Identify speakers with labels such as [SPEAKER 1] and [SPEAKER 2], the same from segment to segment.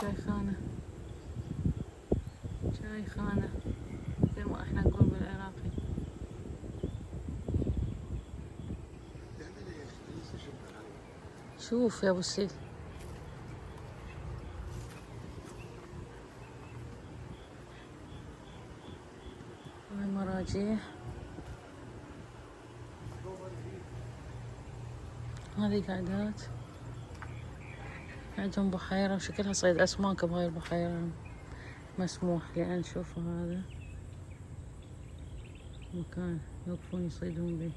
[SPEAKER 1] شاي خانة، شاي خانة زي ما احنا نقول بالعراقي. شوف يا ابو السيل، هاي مراجيح، هذي قعدات، عندهم بحيرة وشكلها صيد أسماك بهاي البحيرة مسموح، لأن شوفوا هذا مكان يوقفون يصيدون به،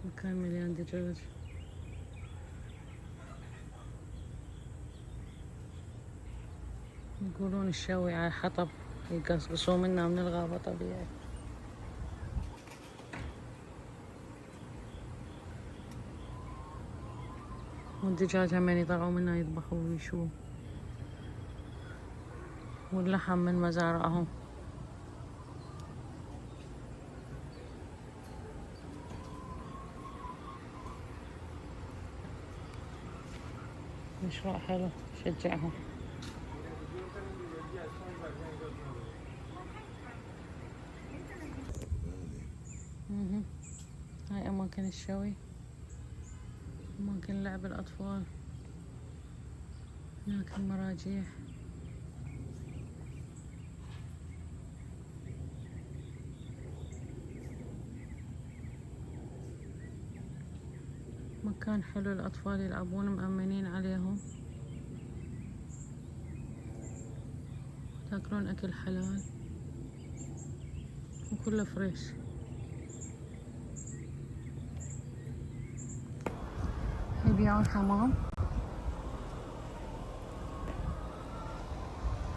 [SPEAKER 1] مكان مليان دجاج. يقولون الشوي على حطب يقصقصون منه من الغابة طبيعي. والدجاج هم يطلعوا منه يذبحوا ويشووا، واللحم من مزارعهم. مشروع حلو شجعهم. هاي أماكن الشوي، أماكن لعب الأطفال، هناك المراجيح. مكان حلو الأطفال يلعبون، مأمنين عليهم، تاكلون أكل حلال وكله فريش. يبيعون حمام،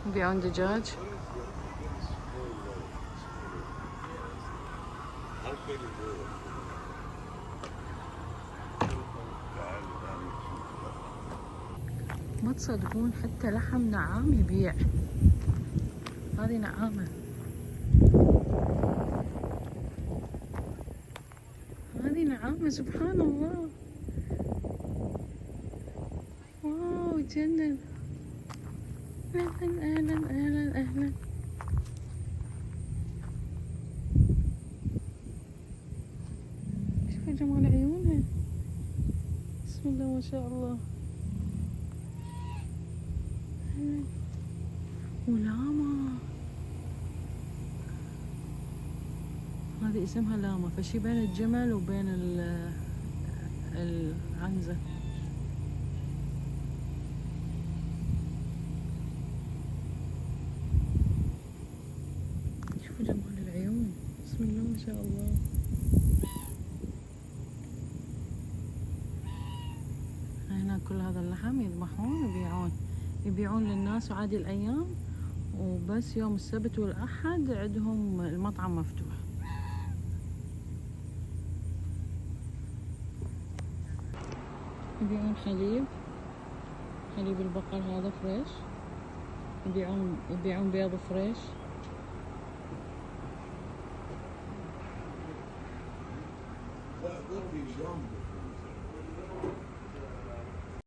[SPEAKER 1] يبيعون دجاج. ما تصدقون حتى لحم نعام يبيع، هذه نعامة، هذه نعامة سبحان الله. واو جنن. أهلا أهلا أهلا أهلا. شوفوا جمال عيونها، بسم الله ما شاء الله. ولاما، هذه اسمها لاما، فشي بين الجمل وبين العنزة. شوفوا جمال العيون، بسم الله ما شاء الله. هنا كل هذا اللحم يذبحون ويبيعون، يبيعون للناس وعادي الأيام، وبس يوم السبت والأحد عندهم المطعم مفتوح. يبيعون حليب، حليب البقر هذا فريش، يبيعون بيض فريش.
[SPEAKER 2] لا